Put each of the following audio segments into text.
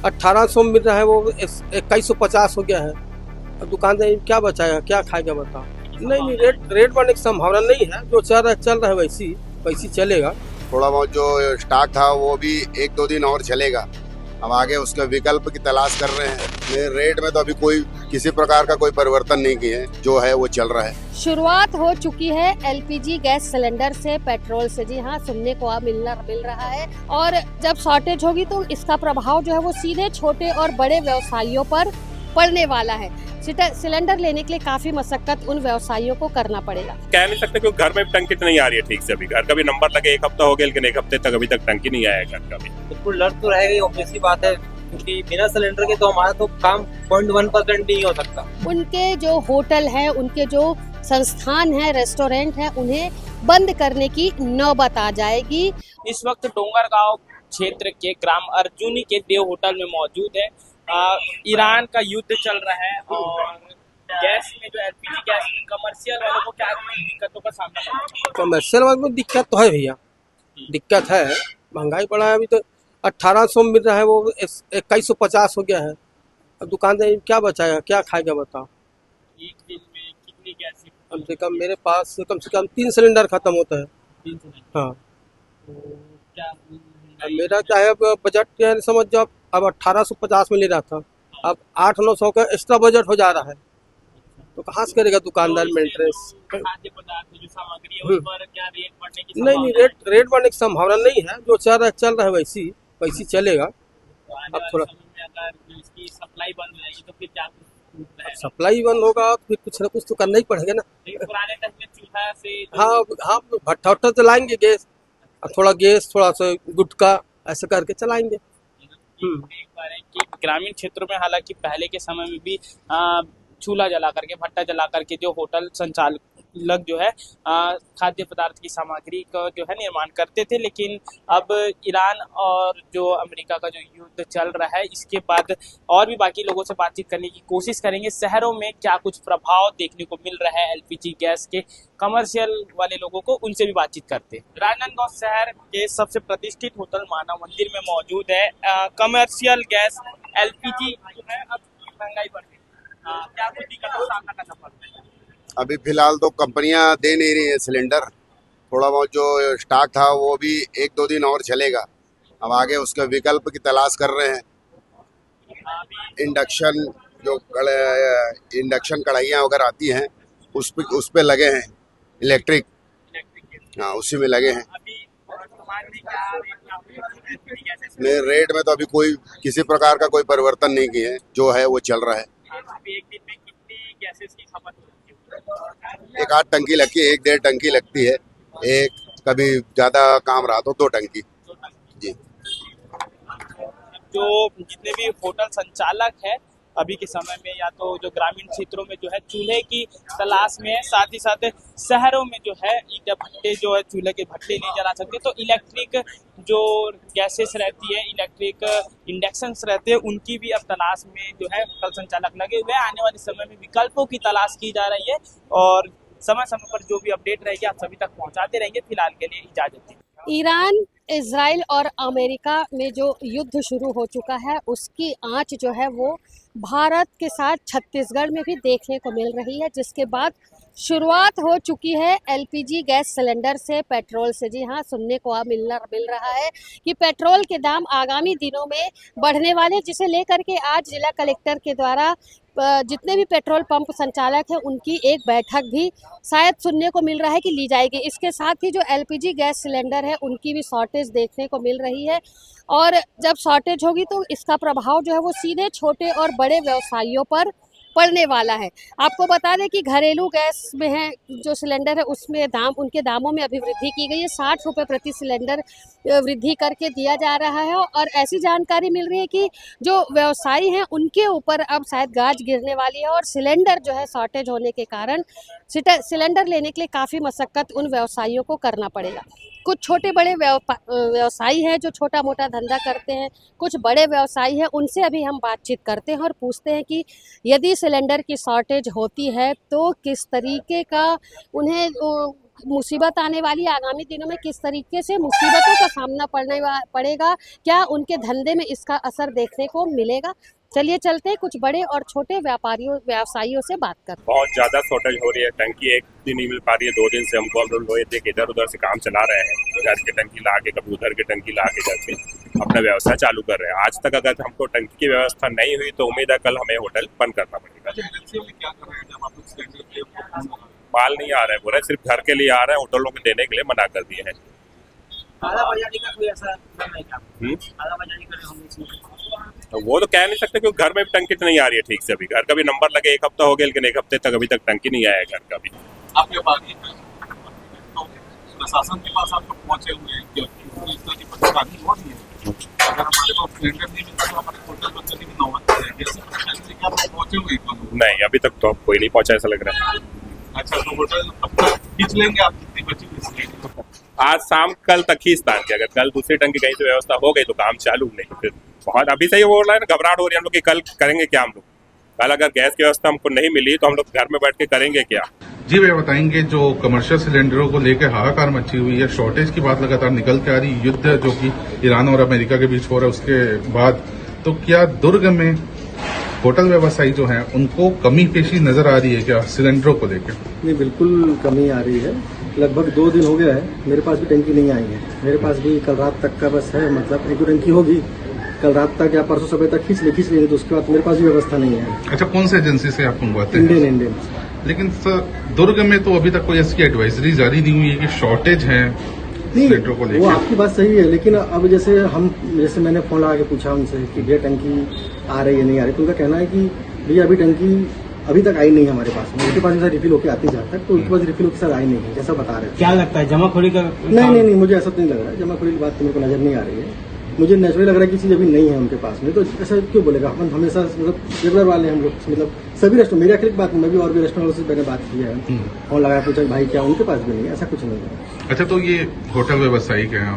1800 मिल रहा है, वो 2150 हो गया है। अब दुकानदार क्या बचाएगा, क्या खाएगा बताओ। नहीं, रेट बढ़ने की संभावना नहीं है। जो चल रहा है वैसी चलेगा। थोड़ा बहुत जो स्टॉक था वो भी 1-2 दिन और चलेगा। अब आगे उसके विकल्प की तलाश कर रहे हैं। रेट में तो अभी कोई किसी प्रकार का कोई परिवर्तन नहीं किए है, जो है वो चल रहा है। शुरुआत हो चुकी है एलपीजी गैस सिलेंडर से, पेट्रोल से। जी हाँ, सुनने को मिल रहा है। और जब शॉर्टेज होगी तो इसका प्रभाव जो है वो सीधे छोटे और बड़े व्यवसायियों पर पड़ने वाला है। सिलेंडर लेने के लिए काफी मशक्कत उन व्यवसायियों को करना पड़ेगा। कह नहीं सकते क्योंकि घर में टंकी नहीं आ रही है ठीक से। अभी घर का भी नंबर लगे 1 हफ्ता हो गया, लेकिन 1 हफ्ते तक अभी तक टंकी नहीं आया है घर का भी। बिल्कुल डर तो रहेगा, ऑब्वियस सी बात है, क्योंकि बिना सिलेंडर के तो हमारा तो काम 0.1% नहीं हो सकता। उनके जो होटल है, उनके जो संस्थान है, रेस्टोरेंट है, उन्हें बंद करने की नौबत आ जाएगी। इस वक्त डोंगरगांव क्षेत्र के ग्राम अर्जुनी के देव होटल में मौजूद है। ईरान का युद्ध चल रहा है और गैस में जो एलपीजी गैस में कमर्शियल वालों को क्या दिक्कतों का सामना करना है? कमर्शियल वालों को दिक्कत तो है भैया, दिक्कत है। महंगाई बढ़ा है। अभी तो 1800 मिल रहा है, वो 2150 हो गया है। अब दुकानदार क्या बचाएगा, क्या खाएगा बताओ। एक दिन में कितनी गैस? कम से कम मेरे पास कम से कम 3 सिलेंडर खत्म होता है। 3 सिलेंडर। हाँ, तो क्या अब मेरा क्या है, अब बजट क्या है, समझ जाओ। अब 1850 में ले रहा था, अब 800-900 का एक्स्ट्रा बजट हो जा रहा है। तो कहाँ से करेगा दुकानदार मेंटेनेंस। खाद्य पदार्थ जो सामग्री है उस पर क्या रेट बढ़ने की नहीं, रेट बढ़ने की संभावना नहीं है। जो चल रहा है वैसी चलेगा। अब थोड़ा अगर इसकी सप्लाई बंद हो जाएगी तो फिर क्या सप्लाई बंद होगा, फिर कुछ ना कुछ तो करना ही पड़ेगा ना। पुराने टाइम में चूल्हा से हाँ, भट्ठा उट्ठा चलाएंगे गैस, थोड़ा गैस थोड़ा सा गुटका ऐसे करके चलाएंगे। एक बार है कि ग्रामीण क्षेत्रों में हालांकि पहले के समय में भी चूल्हा जला करके, भट्टा जला करके जो होटल संचालक जो है खाद्य पदार्थ की सामग्री का जो है निर्माण करते थे। लेकिन अब ईरान और जो अमेरिका का जो युद्ध चल रहा है, इसके बाद और भी बाकी लोगों से बातचीत करने की कोशिश करेंगे। शहरों में क्या कुछ प्रभाव देखने को मिल रहा है एलपीजी गैस के, कमर्शियल वाले लोगों को, उनसे भी बातचीत करते हैं। राजनांदगांव शहर के सबसे प्रतिष्ठित होटल मानव मंदिर में मौजूद है कमर्शियल गैस एलपीजी जो है। अब महंगाई बढ़ गई, क्या कुछ दिक्कतों का सामना करना पड़ता है? अभी फिलहाल तो कंपनियां दे नहीं रही है सिलेंडर। थोड़ा बहुत जो स्टॉक था वो भी 1-2 दिन और चलेगा। अब आगे उसके विकल्प की तलाश कर रहे हैं। इंडक्शन कढ़ाइयाँ वगैरह आती हैं, उस पे लगे हैं। इलेक्ट्रिक, हाँ, उसी में लगे हैं। रेट में तो अभी कोई किसी प्रकार का कोई परिवर्तन नहीं किए है, जो है वो चल रहा है। एक दिन में कितनी गैसेस की खपत होती है? 1-8 टंकी लगती है, 1-1.5 टंकी लगती है। एक कभी ज्यादा काम रहा तो 2 टंकी। जी, जो जितने भी होटल संचालक है अभी के समय में, या तो जो ग्रामीण क्षेत्रों में जो है चूल्हे की तलाश में है, साथ ही साथ शहरों में जो है ईंट भट्टे जो है, चूल्हे के भट्टे नहीं जला सकते, तो इलेक्ट्रिक जो गैसेस रहती है, इलेक्ट्रिक इंडक्शंस रहते हैं, उनकी भी अब तलाश में जो है होटल संचालक लगे हुए हैं। आने वाले समय में विकल्पों की तलाश की जा रही है और समय समय पर जो भी अपडेट रहेगी आप सभी तक पहुंचाते रहेंगे। फिलहाल के लिए इजाजत दीजिए। ईरान, इजराइल और अमेरिका में जो युद्ध शुरू हो चुका है, उसकी आंच जो है वो भारत के साथ छत्तीसगढ़ में भी देखने को मिल रही है, जिसके बाद शुरुआत हो चुकी है एलपीजी गैस सिलेंडर से, पेट्रोल से। जी हाँ, सुनने को मिल रहा है कि पेट्रोल के दाम आगामी दिनों में बढ़ने वाले, जिसे लेकर के आज जिला कलेक्टर के द्वारा जितने भी पेट्रोल पंप संचालक हैं उनकी एक बैठक भी शायद सुनने को मिल रहा है कि ली जाएगी। इसके साथ ही जो एलपीजी गैस सिलेंडर है उनकी भी शॉर्टेज देखने को मिल रही है। और जब शॉर्टेज होगी तो इसका प्रभाव जो है वो सीधे छोटे और बड़े व्यवसायियों पर पड़ने वाला है। आपको बता दें कि घरेलू गैस में है जो सिलेंडर है, उसमें उनके दामों में अभी वृद्धि की गई है। 60 रुपये प्रति सिलेंडर वृद्धि करके दिया जा रहा है। और ऐसी जानकारी मिल रही है कि जो व्यवसायी हैं उनके ऊपर अब शायद गाज गिरने वाली है और सिलेंडर जो है शॉर्टेज होने के कारण सिलेंडर लेने के लिए काफ़ी मशक्कत उन व्यवसायियों को करना पड़ेगा। कुछ छोटे बड़े व्यवसायी हैं जो छोटा मोटा धंधा करते हैं, कुछ बड़े व्यवसायी हैं, उनसे अभी हम बातचीत करते हैं और पूछते हैं कि यदि सिलेंडर की शॉर्टेज होती है तो किस तरीके का उन्हें मुसीबत आने वाली है आगामी दिनों में, किस तरीके से मुसीबतों का सामना पड़ेगा, क्या उनके धंधे में इसका असर देखने को मिलेगा। चलिए चलते हैं कुछ बड़े और छोटे व्यवसायियों से बात करते हैं। बहुत ज्यादा शॉर्टेज हो रही है, टंकी एक दिन नहीं मिल पा रही है, 2 दिन से हमको हम लोग लोहे के इधर उधर से काम चला रहे हैं, घर की टंकी ला के कभी उधर की टंकी ला के करके अपना व्यवसाय चालू कर रहे हैं। आज तक अगर हमको टंकी की व्यवस्था नहीं हुई तो उम्मीद है कल हमें होटल बंद करना पड़ेगा। माल नहीं आ रहा है, बोल रहे सिर्फ घर के लिए आ रहे हैं, होटलों को देने के लिए मना कर दिए हैं। तो वो तो कह नहीं सकते क्योंकि घर में भी टंकी नहीं आ रही है ठीक से। अभी घर का भी नंबर लगे 1 हफ्ता हो गया, लेकिन 1 हफ्ते तक अभी तक टंकी नहीं आया है घर का भी। आपके बागी तो प्रशासन के पास आप पहुंचे हुए हैं क्योंकि इस तरह की परेशानी हो रही है। अगर हमारे पास सिलेंडर नहीं मिलता तो हमारे होटल बंद करने की नौबत आ जाएगी। ऐसी परेशानी से क्या आप पहुंचे हुए हैं? नहीं, अभी तक तो कोई नहीं पहुंचा ऐसा लग रहा है। अच्छा, तो होटल अब तक खींच लेंगे आप कितनी बची हुई? आज शाम कल तक खींच तान के, अगर कल दूसरी टंकी कहीं से व्यवस्था हो गई तो काम चालू, नहीं फिर बहुत अभी से ही हो रहा है ना, घबराहट हो रही है हम लोग कि कल करेंगे क्या हम लोग। कल अगर गैस की व्यवस्था हमको नहीं मिली तो हम लोग घर में बैठ के करेंगे क्या। जी भैया बताएंगे, जो कमर्शियल सिलेंडरों को लेकर हाहाकार मची हुई है, शॉर्टेज की बात लगातार निकल के आ रही, युद्ध जो कि ईरान और अमेरिका के बीच हो रहा है उसके बाद, तो क्या दुर्ग में होटल व्यवसायी जो हैं उनको कमी पेशी नजर आ रही है क्या सिलेंडरों को लेकर? नहीं, बिल्कुल कमी आ रही है। लगभग 2 दिन हो गया है, मेरे पास भी टंकी नहीं आई है। मेरे पास भी कल रात तक का बस है, मतलब 1 टंकी होगी, कल रात तक या परसों सुबह तक खींच लेंगे तो उसके बाद मेरे पास भी व्यवस्था नहीं है। अच्छा, कौन से एजेंसी से आप मंगवाते हैं? इंडियन। लेकिन सर दुर्ग में तो अभी तक कोई ऐसी एडवाइजरी जारी नहीं हुई है कि शॉर्टेज है सिलेंडरों को नहीं, लेकर। वो आपकी बात सही है, लेकिन अब जैसे मैंने फोन लगा के पूछा उनसे कि भैया टंकी आ रही है नहीं आ रही, तो उनका कहना है कि भैया अभी टंकी अभी तक आई नहीं है हमारे पास में। उनके पास जैसा रिफिल होकर आती जाता है, तो उनके पास रिफिल होकर आई नहीं है जैसा बता रहे हैं। क्या लगता है जमाखोरी का? नहीं, मुझे ऐसा तो नहीं लग रहा है। जमाखोरी की बात तो मेरे को नजर नहीं आ रही है। मुझे नेचुरली लग रहा है कि चीज अभी नहीं है उनके पास में, तो ऐसा क्यों बोलेगा। हम हमेशा मतलब रेगुलर वाले हम लोग, मतलब सभी रेस्टोरेंट, मेरी अकेले बात, मैं भी और भी रेस्टोरेंट से मैंने बात की है, फोन लगाया पूछा भाई क्या, उनके पास भी नहीं है, ऐसा कुछ नहीं है। अच्छा, तो ये होटल व्यवसायी के हैं,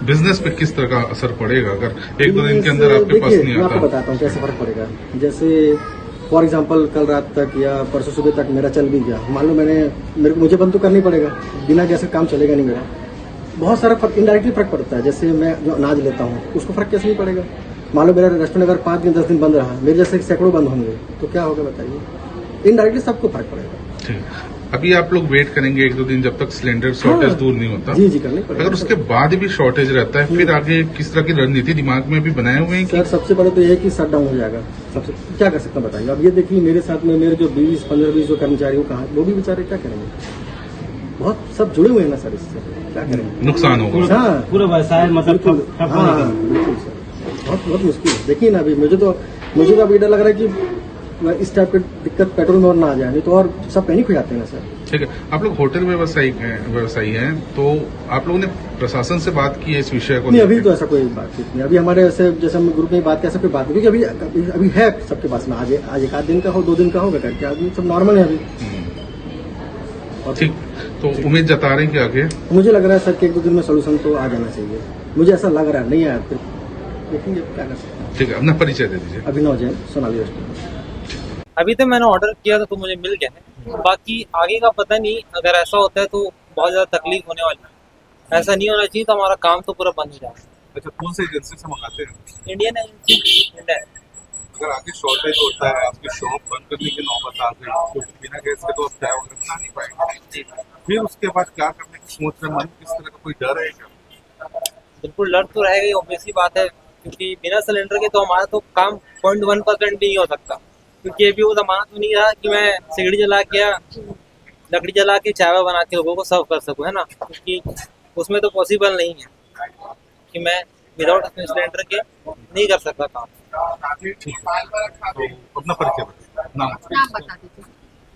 बिजनेस पे किस तरह का असर पड़ेगा अगर 1-2 दिन के अंदर आपके पास नहीं मैं आता? आपको बताता हूँ कैसे फर्क पड़ेगा। जैसे फॉर एग्जाम्पल कल रात तक या परसों सुबह तक मेरा चल भी गया, मान लो मुझे बंद तो करना ही पड़ेगा, बिना गैस काम चलेगा नहीं मेरा। बहुत सारा फर्क, इनडायरेक्टली फर्क पड़ता है। जैसे मैं जो अनाज लेता हूँ उसको फर्क कैसे नहीं पड़ेगा। मान लो मेरा रेस्टोरेंट अगर 5 दिन 10 दिन बंद रहा, मेरे जैसे सैकड़ों बंद होंगे, तो क्या होगा बताइए। इनडायरेक्टली सबको फर्क पड़ेगा। ठीक, अभी आप लोग वेट करेंगे 1-2 दिन जब तक सिलेंडर शॉर्टेज दूर नहीं होता? जी करनी पड़ेगा। अगर उसके बाद भी शॉर्टेज रहता है, फिर आगे किस तरह की रणनीति दिमाग में भी बनाए हुए हैं? सर सबसे पहले तो ये है कि शट डाउन हो जाएगा। सबसे क्या कर सकता बताइए। अब ये देखिए मेरे साथ में मेरे जो 20-15-20 जो कर्मचारी हो कहाँ, वो भी बेचारे क्या करेंगे। बहुत सब जुड़े हुए हैं ना सर, इससे क्या करेंगे, नुकसान होगा। हाँ, पूरा व्यवसाय मतलब हाँ बिल्कुल सर, बहुत मुश्किल है। देखिए ना अभी मुझे तो अभी डर लग रहा है कि इस टाइप की दिक्कत पेट्रोल में और ना आ जाए, नहीं तो और सब पैनिक हो जाते हैं ना सर। ठीक है, आप लोग होटल व्यवसायी हैं, तो आप लोगों ने प्रशासन से बात की है इस विषय को? नहीं, अभी तो ऐसा कोई बातचीत नहीं। अभी हमारे ऐसे जैसे हम ग्रुप में बात, कैसे कोई बात नहीं, क्योंकि अभी है सबके पास में, आज 1 दिन का हो 2 दिन का होगा करके आदमी सब नॉर्मल है अभी। ठीक, तो उम्मीद जता रहे हैं कि आगे मुझे लग रहा है सर कि 1-2 दिन में सोल्यूशन तो आ जाना चाहिए। मुझे ऐसा लग रहा है, नहीं आया फिर देखेंगे क्या कर सकते हैं। ठीक है, अपना परिचय दे दीजिए। अभिनव जैन, सोनाली रेस्टोरेंट। अभी तो मैंने ऑर्डर किया था तो मुझे मिल गया है, बाकी आगे का पता नहीं। अगर ऐसा होता है तो बहुत ज्यादा तकलीफ होने वाली है। ऐसा नहीं होना चाहिए तो हमारा काम तो पूरा बंद हो जाएगा। अच्छा, कौन सी एजेंसी से मंगाते हैं? इंडियन एजेंसी इंडिया है। अगर आगे शॉर्टेज होता है, आपकी शॉप बंद करने की नौबत आ गई, क्योंकि बिना गैस के तो आप चाय वगैरह बना नहीं पाएंगे, फिर उसके बाद क्या करने की सोच रहे हैं? मन किस तरह का कोई डर है क्या? बिल्कुल डर तो रहेगा ही, ऑब्वियसली बात है, क्योंकि बिना सिलेंडर के तो हमारा तो काम 0.1% भी नहीं हो सकता। क्योंकि अभी वो जमाना तो नहीं रहा कि मैं सिगड़ी जला के या लकड़ी जला के चाय बना के लोगों को सर्व कर सकूं, है ना, क्योंकि उसमें तो पॉसिबल नहीं है कि मैं विदाउट सिलेंडर के नहीं कर सकता काम। ठीक है, तो अपना परिचय बताइए, नाम बता दीजिए।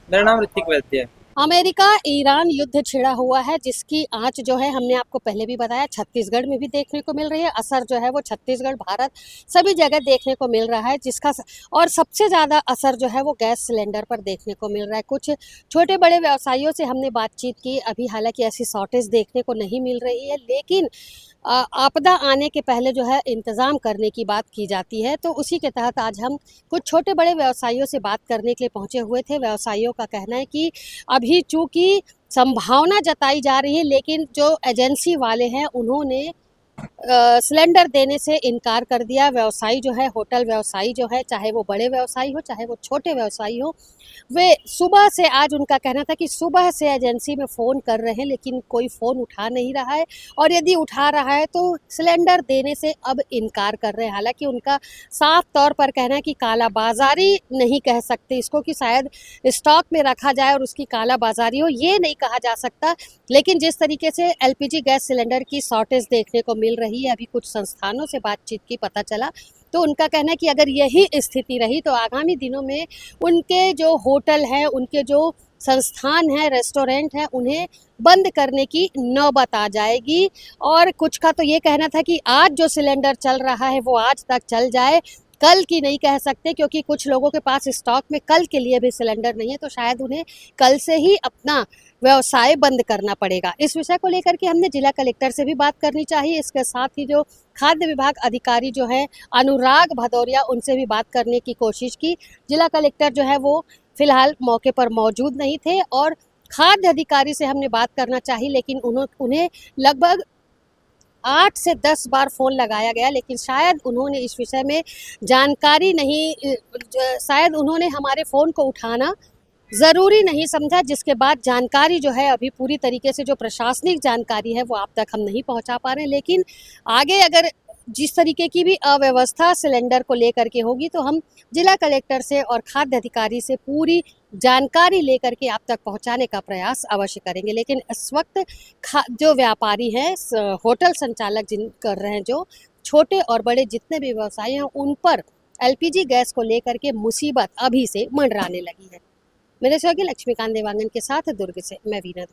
मेरा नाम ऋतिक वैद्य है। अमेरिका ईरान युद्ध छिड़ा हुआ है, जिसकी आंच जो है हमने आपको पहले भी बताया छत्तीसगढ़ में भी देखने को मिल रही है। असर जो है वो छत्तीसगढ़, भारत सभी जगह देखने को मिल रहा है, जिसका और सबसे ज़्यादा असर जो है वो गैस सिलेंडर पर देखने को मिल रहा है। कुछ छोटे बड़े व्यवसायियों से हमने बातचीत की, अभी हालांकि ऐसी शॉर्टेज देखने को नहीं मिल रही है, लेकिन आपदा आने के पहले जो है इंतज़ाम करने की बात की जाती है। तो उसी के तहत आज हम कुछ छोटे बड़े व्यवसायियों से बात करने के लिए पहुंचे हुए थे। व्यवसायियों का कहना है कि अब अभी चूंकि संभावना जताई जा रही है, लेकिन जो एजेंसी वाले हैं उन्होंने सिलेंडर देने से इनकार कर दिया। व्यवसायी जो है, होटल व्यवसायी जो है, चाहे वो बड़े व्यवसायी हो चाहे वो छोटे व्यवसायी हो, वे सुबह से, आज उनका कहना था कि सुबह से एजेंसी में फ़ोन कर रहे हैं लेकिन कोई फ़ोन उठा नहीं रहा है, और यदि उठा रहा है तो सिलेंडर देने से अब इनकार कर रहे हैं। हालांकि उनका साफ तौर पर कहना है कि कालाबाजारी नहीं कह सकते इसको, कि शायद स्टॉक में रखा जाए और उसकी कालाबाजारी हो, ये नहीं कहा जा सकता। लेकिन जिस तरीके से एलपीजी गैस सिलेंडर की शॉर्टेज देखने को मिल रही है, अभी कुछ संस्थानों से बातचीत की पता चला, तो उनका कहना है कि अगर यही स्थिति रही तो आगामी दिनों में उनके जो होटल हैं, उनके जो संस्थान हैं, रेस्टोरेंट हैं, उन्हें बंद करने की नौबत आ जाएगी। और कुछ का तो ये कहना था कि आज जो सिलेंडर चल रहा है वो आज तक चल जाए, कल की नहीं कह सकते, क्योंकि कुछ लोगों के पास स्टॉक में कल के लिए भी सिलेंडर नहीं है, तो शायद उन्हें कल से ही अपना व्यवसाय बंद करना पड़ेगा। इस विषय को लेकर के हमने जिला कलेक्टर से भी बात करनी चाहिए। इसके साथ ही जो खाद्य विभाग अधिकारी जो है अनुराग भदौरिया, उनसे भी बात करने की कोशिश की। जिला कलेक्टर जो है वो फिलहाल मौके पर मौजूद नहीं थे, और खाद्य अधिकारी से हमने बात करना चाहिए, लेकिन उन्हें लगभग 8 से 10 बार फ़ोन लगाया गया, लेकिन शायद उन्होंने इस विषय में जानकारी नहीं, शायद उन्होंने हमारे फ़ोन को उठाना ज़रूरी नहीं समझा, जिसके बाद जानकारी जो है अभी पूरी तरीके से जो प्रशासनिक जानकारी है वो आप तक हम नहीं पहुंचा पा रहे हैं। लेकिन आगे अगर जिस तरीके की भी अव्यवस्था सिलेंडर को लेकर के होगी तो हम जिला कलेक्टर से और खाद्य अधिकारी से पूरी जानकारी लेकर के आप तक पहुंचाने का प्रयास अवश्य करेंगे। लेकिन इस वक्त जो व्यापारी हैं, होटल संचालक जिन कर रहे हैं, जो छोटे और बड़े जितने भी व्यवसायी हैं, उन पर एलपीजी गैस को लेकर के मुसीबत अभी से मंडराने लगी है। मेरे सहयोगी लक्ष्मीकांत देवांगन के साथ दुर्ग से मैं वीना।